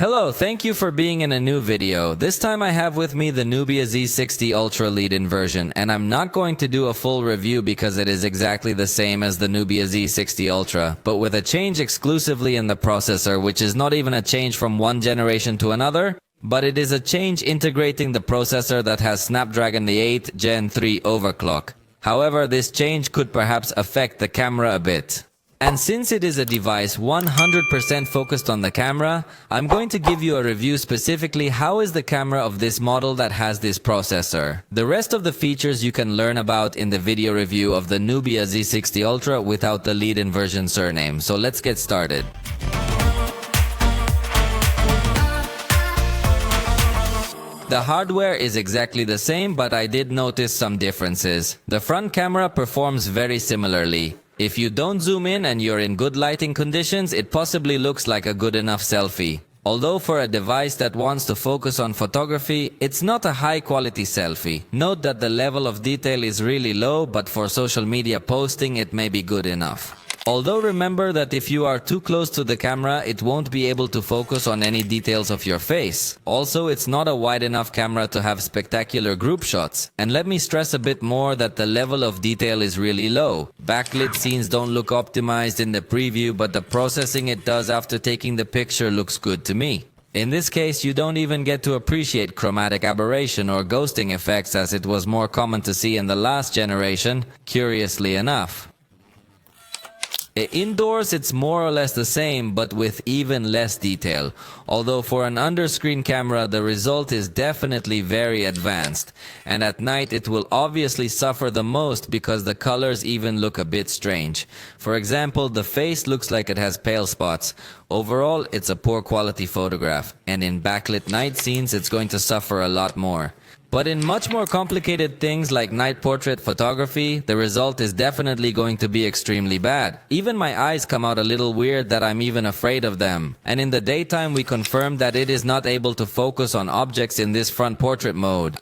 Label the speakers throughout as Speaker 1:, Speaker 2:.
Speaker 1: Hello, thank you for being in a new video. This time I have with me the Nubia Z60 Ultra Leading version, and I'm not going to do a full review because it is exactly the same as the Nubia Z60 Ultra, but with a change exclusively in the processor, which is not even a change from one generation to another, but it is a change integrating the processor that has Snapdragon 8 Gen 3 overclock. However, this change could perhaps affect the camera a bit. And since it is a device 100% focused on the camera, I'm going to give you a review specifically how is the camera of this model that has this processor. The rest of the features you can learn about in the video review of the Nubia Z60 Ultra without the lead-in version surname. So let's get started. The hardware is exactly the same, but I did notice some differences. The front camera performs very similarly. If you don't zoom in and you're in good lighting conditions, it possibly looks like a good enough selfie. Although for a device that wants to focus on photography, it's not a high quality selfie. Note that the level of detail is really low, but for social media posting it may be good enough. Although remember that if you are too close to the camera, it won't be able to focus on any details of your face. Also, it's not a wide enough camera to have spectacular group shots. And let me stress a bit more that the level of detail is really low. Backlit scenes don't look optimized in the preview, but the processing it does after taking the picture looks good to me. In this case, you don't even get to appreciate chromatic aberration or ghosting effects as it was more common to see in the last generation, curiously enough. Indoors it's more or less the same, but with even less detail. Although for an under-screen camera the result is definitely very advanced. And at night it will obviously suffer the most because the colors even look a bit strange. For example, the face looks like it has pale spots. Overall, it's a poor quality photograph. And in backlit night scenes it's going to suffer a lot more. But in much more complicated things like night portrait photography, the result is definitely going to be extremely bad. Even my eyes come out a little weird that I'm even afraid of them. And in the daytime we confirmed that it is not able to focus on objects in this front portrait mode.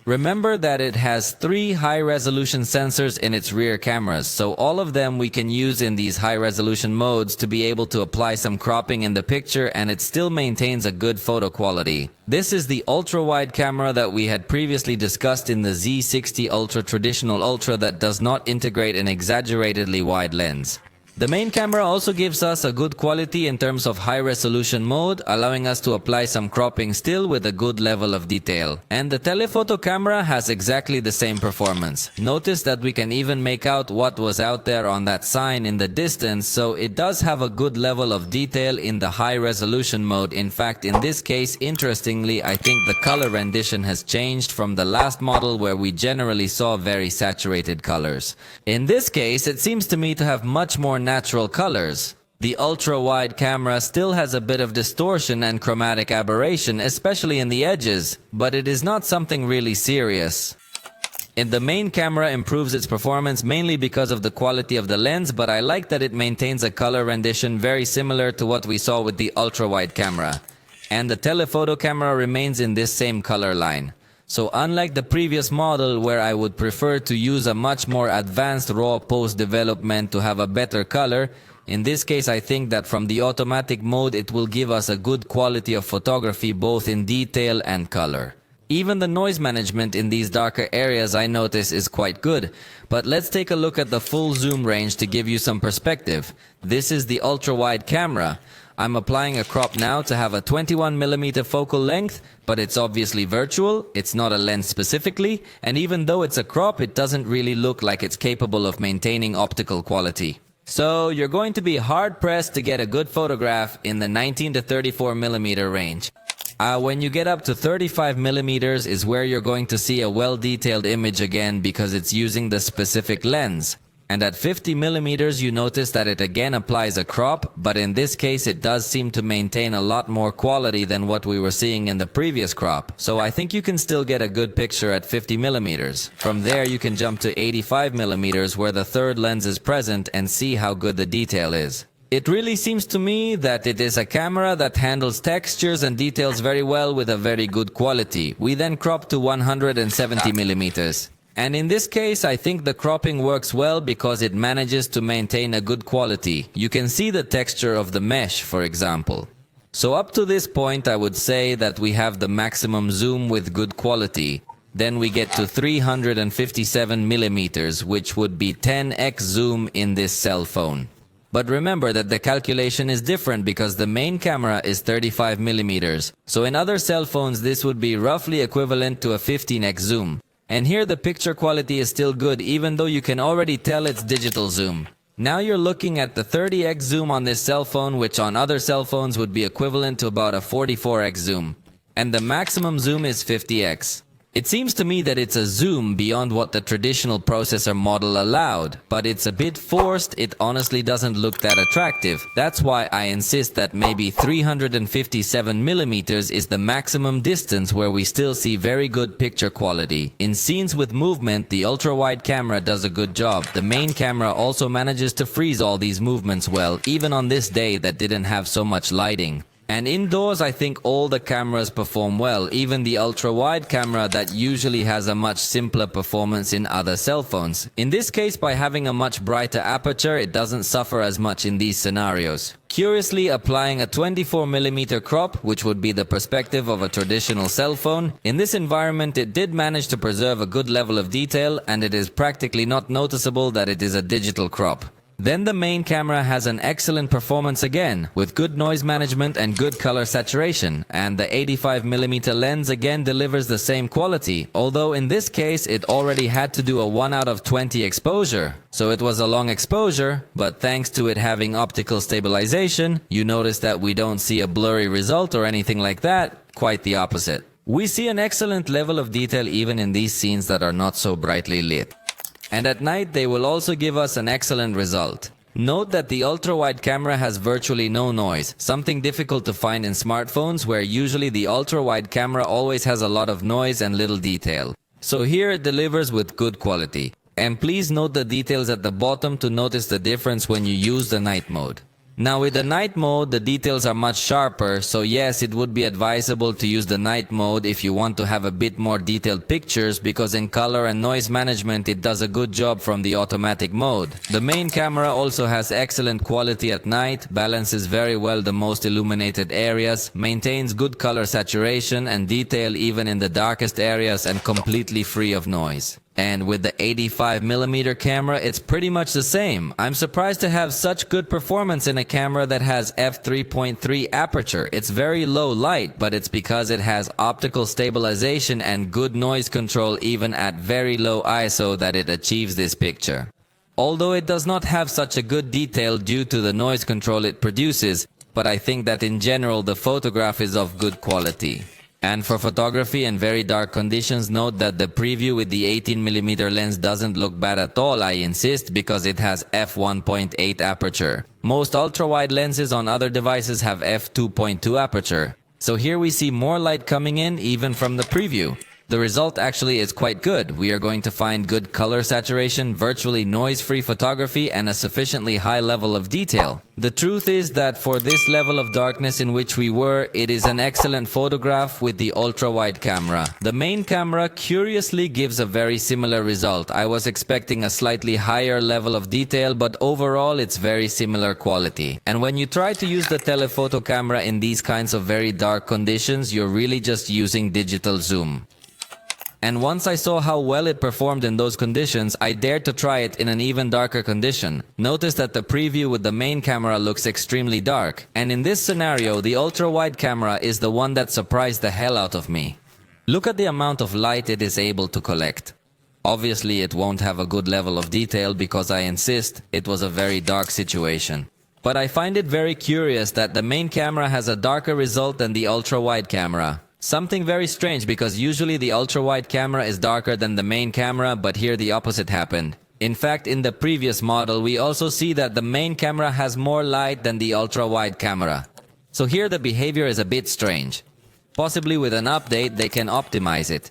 Speaker 1: Remember that it has 3 high-resolution sensors in its rear cameras, so all of them we can use in these high-resolution modes to be able to apply some cropping in the picture and it still maintains a good photo quality. This is the ultra-wide camera that we had previously discussed in the Z60 Ultra Traditional Ultra that does not integrate an exaggeratedly wide lens. The main camera also gives us a good quality in terms of high resolution mode, allowing us to apply some cropping still with a good level of detail. And the telephoto camera has exactly the same performance. Notice that we can even make out what was out there on that sign in the distance, so it does have a good level of detail in the high resolution mode. In fact, in this case, interestingly, I think the color rendition has changed from the last model where we generally saw very saturated colors. In this case, it seems to me to have much more natural colors. The ultra-wide camera still has a bit of distortion and chromatic aberration, especially in the edges, but it is not something really serious. The main camera improves its performance mainly because of the quality of the lens, but I like that it maintains a color rendition very similar to what we saw with the ultra-wide camera. And the telephoto camera remains in this same color line. So unlike the previous model where I would prefer to use a much more advanced raw post-development to have a better color, in this case I think that from the automatic mode it will give us a good quality of photography both in detail and color. Even the noise management in these darker areas I notice is quite good. But let's take a look at the full zoom range to give you some perspective. This is the ultra-wide camera. I'm applying a crop now to have a 21mm focal length, but it's obviously virtual, it's not a lens specifically, and even though it's a crop, it doesn't really look like it's capable of maintaining optical quality. So you're going to be hard-pressed to get a good photograph in the 19 to 34mm range. When you get up to 35mm is where you're going to see a well-detailed image again because it's using the specific lens. And at 50mm you notice that it again applies a crop, but in this case it does seem to maintain a lot more quality than what we were seeing in the previous crop. So I think you can still get a good picture at 50mm. From there you can jump to 85mm where the third lens is present and see how good the detail is. It really seems to me that it is a camera that handles textures and details very well with a very good quality. We then crop to 170mm. And in this case, I think the cropping works well because it manages to maintain a good quality. You can see the texture of the mesh, for example. So up to this point, I would say that we have the maximum zoom with good quality. Then we get to 357 millimeters, which would be 10x zoom in this cell phone. But remember that the calculation is different because the main camera is 35 millimeters. So in other cell phones, this would be roughly equivalent to a 15x zoom. And here the picture quality is still good, even though you can already tell it's digital zoom. Now you're looking at the 30x zoom on this cell phone, which on other cell phones would be equivalent to about a 44x zoom. And the maximum zoom is 50x. It seems to me that it's a zoom beyond what the traditional processor model allowed, but it's a bit forced. It honestly doesn't look that attractive. That's why I insist that maybe 357 millimeters is the maximum distance where we still see very good picture quality. In scenes with movement, the ultra-wide camera does a good job. The main camera also manages to freeze all these movements well, even on this day that didn't have so much lighting. And indoors, I think all the cameras perform well, even the ultra-wide camera that usually has a much simpler performance in other cell phones. In this case, by having a much brighter aperture, it doesn't suffer as much in these scenarios. Curiously, applying a 24mm crop, which would be the perspective of a traditional cell phone, in this environment it did manage to preserve a good level of detail, and it is practically not noticeable that it is a digital crop. Then the main camera has an excellent performance again, with good noise management and good color saturation, and the 85mm lens again delivers the same quality, although in this case it already had to do a 1 out of 20 exposure. So it was a long exposure, but thanks to it having optical stabilization, you notice that we don't see a blurry result or anything like that, quite the opposite. We see an excellent level of detail even in these scenes that are not so brightly lit. And at night, they will also give us an excellent result. Note that the ultra-wide camera has virtually no noise, something difficult to find in smartphones where usually the ultra-wide camera always has a lot of noise and little detail. So here it delivers with good quality. And please note the details at the bottom to notice the difference when you use the night mode. Now with the night mode, the details are much sharper, so yes, it would be advisable to use the night mode if you want to have a bit more detailed pictures, because in color and noise management it does a good job from the automatic mode. The main camera also has excellent quality at night, balances very well the most illuminated areas, maintains good color saturation and detail even in the darkest areas, and completely free of noise. And with the 85mm camera, it's pretty much the same. I'm surprised to have such good performance in a camera that has f3.3 aperture. It's very low light, but it's because it has optical stabilization and good noise control even at very low ISO that it achieves this picture. Although it does not have such a good detail due to the noise control it produces, but I think that in general the photograph is of good quality. And for photography and very dark conditions, note that the preview with the 18mm lens doesn't look bad at all, I insist, because it has f1.8 aperture. Most ultra-wide lenses on other devices have f2.2 aperture. So here we see more light coming in even from the preview. The result actually is quite good. We are going to find good color saturation, virtually noise-free photography, and a sufficiently high level of detail. The truth is that for this level of darkness in which we were, it is an excellent photograph with the ultra-wide camera. The main camera curiously gives a very similar result. I was expecting a slightly higher level of detail, but overall it's very similar quality. And when you try to use the telephoto camera in these kinds of very dark conditions, you're really just using digital zoom. And once I saw how well it performed in those conditions, I dared to try it in an even darker condition. Notice that the preview with the main camera looks extremely dark. And in this scenario, the ultra-wide camera is the one that surprised the hell out of me. Look at the amount of light it is able to collect. Obviously, it won't have a good level of detail because I insist it was a very dark situation. But I find it very curious that the main camera has a darker result than the ultra-wide camera. Something very strange, because usually the ultra-wide camera is darker than the main camera, but here the opposite happened. In fact, in the previous model, we also see that the main camera has more light than the ultra-wide camera. So here the behavior is a bit strange. Possibly with an update, they can optimize it.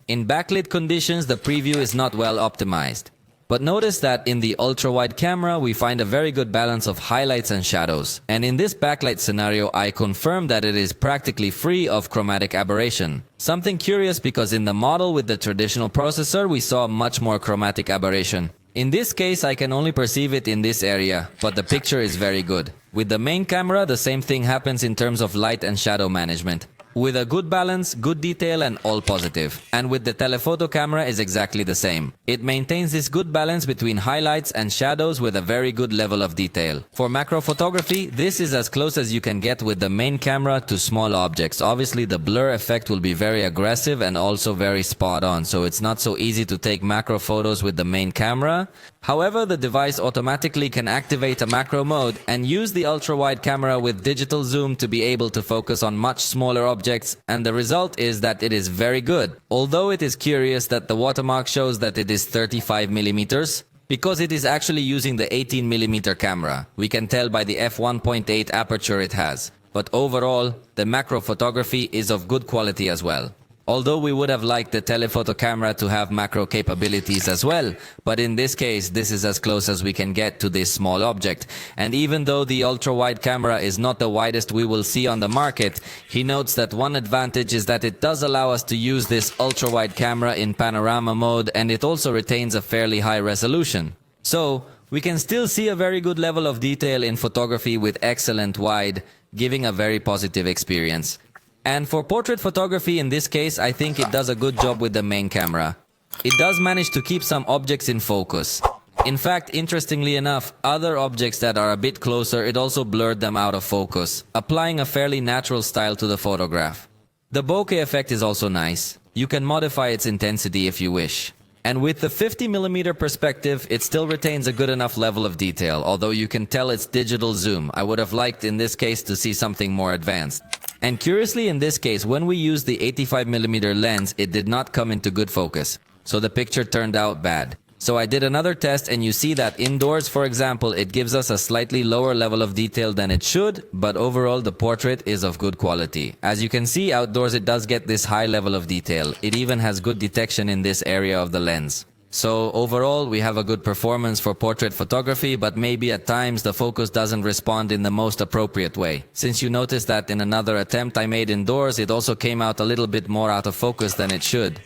Speaker 1: In backlit conditions, the preview is not well optimized. But notice that in the ultra-wide camera, we find a very good balance of highlights and shadows. And in this backlight scenario, I confirm that it is practically free of chromatic aberration. Something curious, because in the model with the traditional processor, we saw much more chromatic aberration. In this case, I can only perceive it in this area, but the picture is very good. With the main camera, the same thing happens in terms of light and shadow management. With a good balance, good detail, and all positive. And with the telephoto camera is exactly the same. It maintains this good balance between highlights and shadows with a very good level of detail. For macro photography, this is as close as you can get with the main camera to small objects. Obviously, the blur effect will be very aggressive and also very spot on, so it's not so easy to take macro photos with the main camera. However, the device automatically can activate a macro mode and use the ultra-wide camera with digital zoom to be able to focus on much smaller objects, and the result is that it is very good. Although it is curious that the watermark shows that it is 35mm, because it is actually using the 18mm camera. We can tell by the f1.8 aperture it has. But overall, the macro photography is of good quality as well. Although we would have liked the telephoto camera to have macro capabilities as well, but in this case, this is as close as we can get to this small object. And even though the ultra-wide camera is not the widest we will see on the market, he notes that one advantage is that it does allow us to use this ultra-wide camera in panorama mode, and it also retains a fairly high resolution. So, we can still see a very good level of detail in photography with excellent wide, giving a very positive experience. And for portrait photography in this case, I think it does a good job with the main camera. It does manage to keep some objects in focus. In fact, interestingly enough, other objects that are a bit closer, it also blurred them out of focus, applying a fairly natural style to the photograph. The bokeh effect is also nice. You can modify its intensity if you wish. And with the 50mm perspective, it still retains a good enough level of detail, although you can tell it's digital zoom. I would have liked in this case to see something more advanced. And curiously in this case, when we used the 85mm lens, it did not come into good focus. So the picture turned out bad. So I did another test, and you see that indoors, for example, it gives us a slightly lower level of detail than it should, but overall the portrait is of good quality. As you can see, outdoors it does get this high level of detail. It even has good detection in this area of the lens. So overall, we have a good performance for portrait photography, but maybe at times the focus doesn't respond in the most appropriate way. Since you noticed that in another attempt I made indoors, it also came out a little bit more out of focus than it should.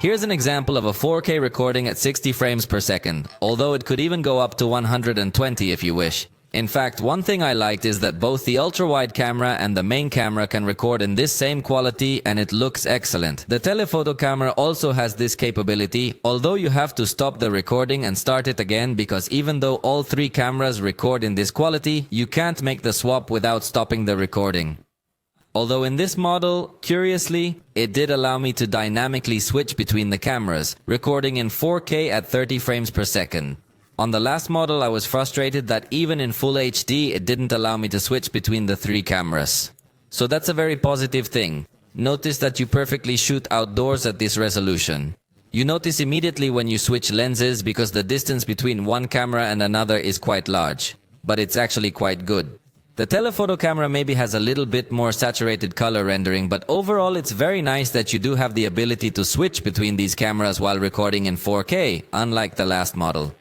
Speaker 1: Here's an example of a 4K recording at 60 frames per second, although it could even go up to 120 if you wish. In fact, one thing I liked is that both the ultra-wide camera and the main camera can record in this same quality, and it looks excellent. The telephoto camera also has this capability, although you have to stop the recording and start it again, because even though all three cameras record in this quality, you can't make the swap without stopping the recording. Although in this model, curiously, it did allow me to dynamically switch between the cameras, recording in 4K at 30 frames per second. On the last model, I was frustrated that even in full HD, it didn't allow me to switch between the three cameras. So that's a very positive thing. Notice that you perfectly shoot outdoors at this resolution. You notice immediately when you switch lenses because the distance between one camera and another is quite large. But it's actually quite good. The telephoto camera maybe has a little bit more saturated color rendering, but overall it's very nice that you do have the ability to switch between these cameras while recording in 4K, unlike the last model.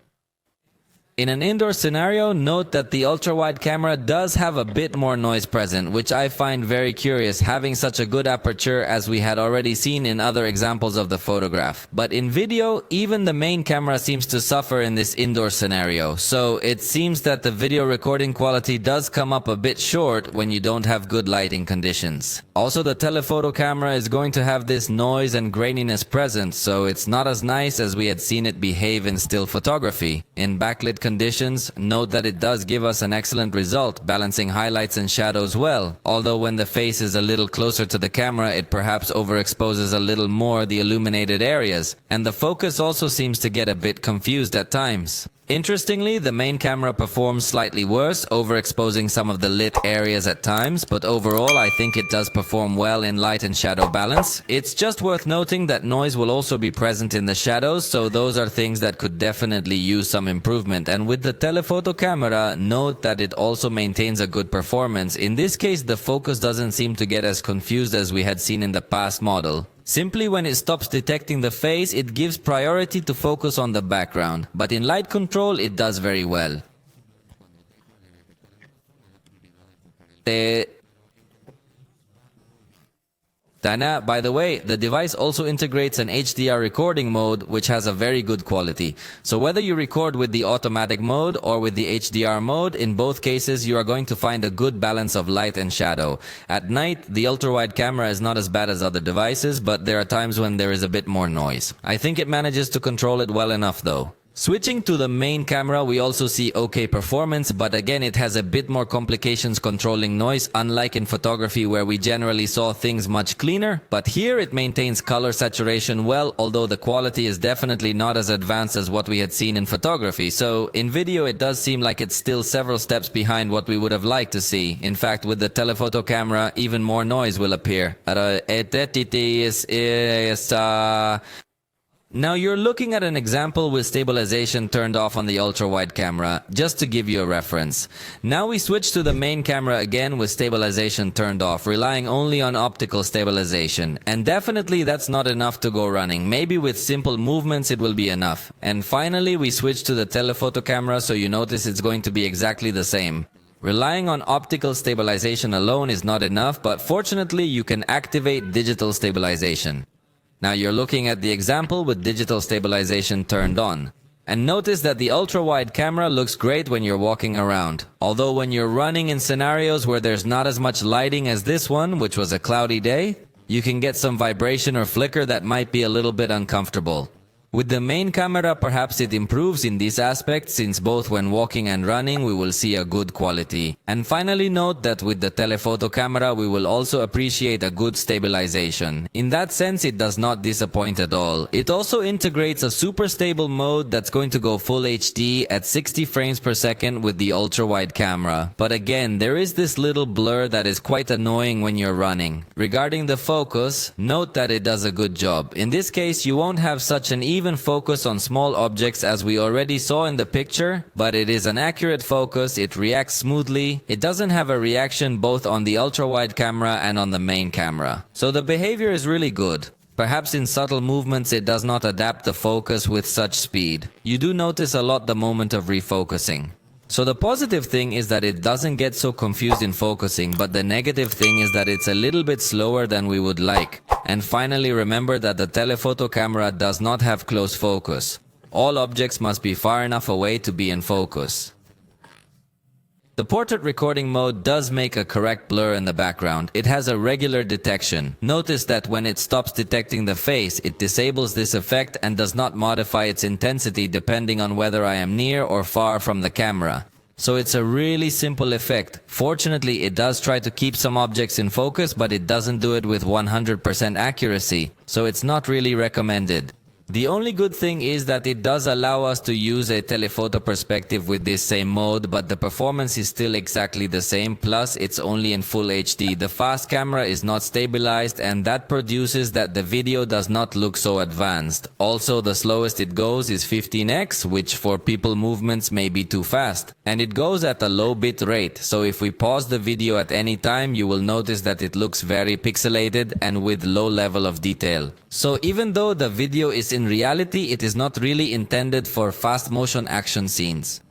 Speaker 1: In an indoor scenario, note that the ultra-wide camera does have a bit more noise present, which I find very curious, having such a good aperture as we had already seen in other examples of the photograph. But in video, even the main camera seems to suffer in this indoor scenario, so it seems that the video recording quality does come up a bit short when you don't have good lighting conditions. Also, the telephoto camera is going to have this noise and graininess present, so it's not as nice as we had seen it behave in still photography. In backlit conditions, note that it does give us an excellent result, balancing highlights and shadows well, although when the face is a little closer to the camera, it perhaps overexposes a little more the illuminated areas, and the focus also seems to get a bit confused at times. Interestingly, the main camera performs slightly worse, overexposing some of the lit areas at times, but overall I think it does perform well in light and shadow balance. It's just worth noting that noise will also be present in the shadows, so those are things that could definitely use some improvement. And with the telephoto camera, note that it also maintains a good performance. In this case, the focus doesn't seem to get as confused as we had seen in the past model. Simply when it stops detecting the face, it gives priority to focus on the background, but in light control it does very well. Dana, by the way, the device also integrates an HDR recording mode which has a very good quality. So whether you record with the automatic mode or with the HDR mode, in both cases you are going to find a good balance of light and shadow. At night, the ultra-wide camera is not as bad as other devices, but there are times when there is a bit more noise. I think it manages to control it well enough though. Switching to the main camera, we also see okay performance, but again it has a bit more complications controlling noise, unlike in photography where we generally saw things much cleaner. But here it maintains color saturation well, although the quality is definitely not as advanced as what we had seen in photography. So in video it does seem like it's still several steps behind what we would have liked to see. In fact, with the telephoto camera, even more noise will appear. Now you're looking at an example with stabilization turned off on the ultra-wide camera, just to give you a reference. Now we switch to the main camera again with stabilization turned off, relying only on optical stabilization. And definitely that's not enough to go running. Maybe with simple movements it will be enough. And finally we switch to the telephoto camera, so you notice it's going to be exactly the same. Relying on optical stabilization alone is not enough, but fortunately you can activate digital stabilization. Now you're looking at the example with digital stabilization turned on. And notice that the ultra-wide camera looks great when you're walking around. Although when you're running in scenarios where there's not as much lighting as this one, which was a cloudy day, you can get some vibration or flicker that might be a little bit uncomfortable. With the main camera, perhaps it improves in these aspects, since both when walking and running we will see a good quality. And finally note that with the telephoto camera we will also appreciate a good stabilization. In that sense it does not disappoint at all. It also integrates a super stable mode that's going to go full HD at 60 frames per second with the ultra-wide camera. But again, there is this little blur that is quite annoying when you're running. Regarding the focus, note that it does a good job. In this case you won't have such an even focus on small objects as we already saw in the picture, but it is an accurate focus, it reacts smoothly, it doesn't have a reaction both on the ultra-wide camera and on the main camera. So the behavior is really good. Perhaps in subtle movements it does not adapt the focus with such speed. You do notice a lot the moment of refocusing. So the positive thing is that it doesn't get so confused in focusing, but the negative thing is that it's a little bit slower than we would like. And finally, remember that the telephoto camera does not have close focus. All objects must be far enough away to be in focus. The portrait recording mode does make a correct blur in the background. It has a regular detection. Notice that when it stops detecting the face, it disables this effect and does not modify its intensity depending on whether I am near or far from the camera. So it's a really simple effect. Fortunately, it does try to keep some objects in focus, but it doesn't do it with 100% accuracy, so it's not really recommended. The only good thing is that it does allow us to use a telephoto perspective with this same mode, but the performance is still exactly the same, plus it's only in full HD. The fast camera is not stabilized, and that produces that the video does not look so advanced. Also, the slowest it goes is 15x, which for people movements may be too fast. And it goes at a low bit rate, so if we pause the video at any time, you will notice that it looks very pixelated and with low level of detail. So even though the video is in reality, it is not really intended for fast motion action scenes.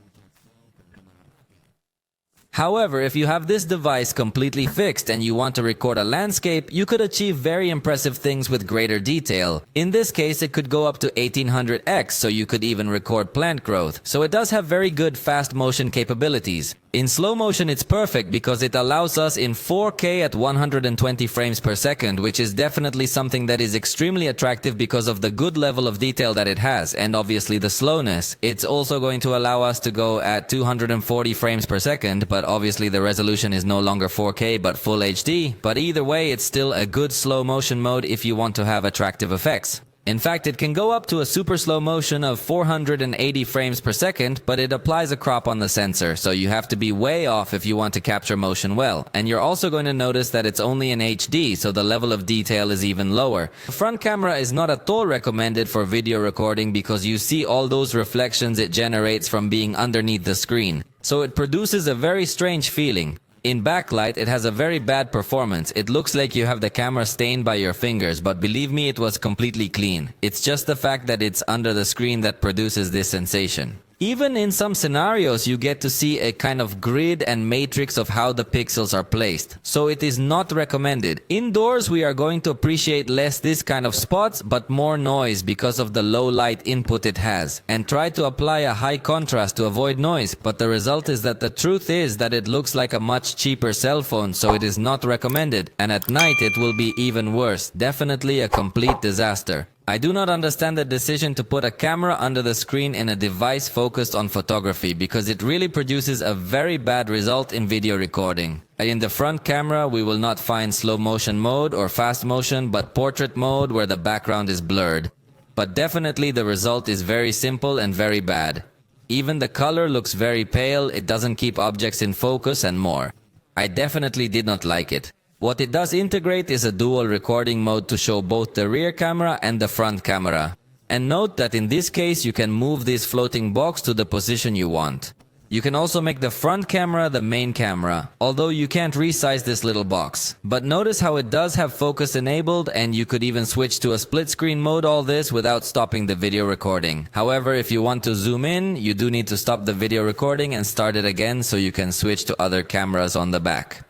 Speaker 1: However, if you have this device completely fixed and you want to record a landscape, you could achieve very impressive things with greater detail. In this case, it could go up to 1800x, so you could even record plant growth. So it does have very good fast motion capabilities. In slow motion it's perfect because it allows us in 4K at 120 frames per second, which is definitely something that is extremely attractive because of the good level of detail that it has, and obviously the slowness. It's also going to allow us to go at 240 frames per second, but obviously the resolution is no longer 4K but full HD. But either way, it's still a good slow motion mode if you want to have attractive effects. In fact, it can go up to a super slow motion of 480 frames per second, but it applies a crop on the sensor, so you have to be way off if you want to capture motion well. And you're also going to notice that it's only in HD, so the level of detail is even lower. The front camera is not at all recommended for video recording because you see all those reflections it generates from being underneath the screen. So it produces a very strange feeling. In backlight, it has a very bad performance. It looks like you have the camera stained by your fingers, but believe me, it was completely clean. It's just the fact that it's under the screen that produces this sensation. Even in some scenarios, you get to see a kind of grid and matrix of how the pixels are placed. So it is not recommended. Indoors, we are going to appreciate less this kind of spots, but more noise because of the low light input it has. And try to apply a high contrast to avoid noise, but the result is that the truth is that it looks like a much cheaper cell phone, so it is not recommended. And at night, it will be even worse. Definitely a complete disaster. I do not understand the decision to put a camera under the screen in a device focused on photography, because it really produces a very bad result in video recording. In the front camera, we will not find slow motion mode or fast motion, but portrait mode where the background is blurred. But definitely the result is very simple and very bad. Even the color looks very pale, it doesn't keep objects in focus and more. I definitely did not like it. What it does integrate is a dual recording mode to show both the rear camera and the front camera. And note that in this case you can move this floating box to the position you want. You can also make the front camera the main camera, although you can't resize this little box. But notice how it does have focus enabled, and you could even switch to a split screen mode all this without stopping the video recording. However, if you want to zoom in, you do need to stop the video recording and start it again so you can switch to other cameras on the back.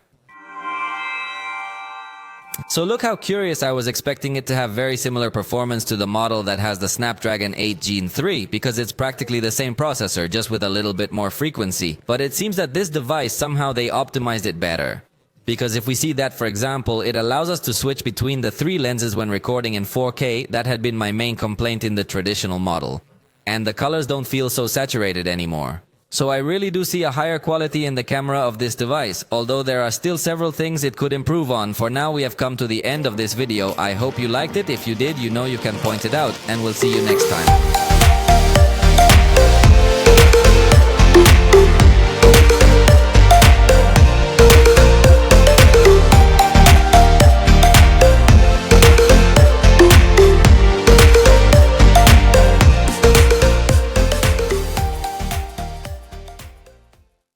Speaker 1: So look how curious. I was expecting it to have very similar performance to the model that has the Snapdragon 8 Gen 3, because it's practically the same processor, just with a little bit more frequency. But it seems that this device, somehow they optimized it better. Because if we see that, for example, it allows us to switch between the 3 lenses when recording in 4K. That had been my main complaint in the traditional model. And the colors don't feel so saturated anymore. So I really do see a higher quality in the camera of this device, although there are still several things it could improve on. For now, we have come to the end of this video. I hope you liked it. If you did, you know you can point it out, and we'll see you next time.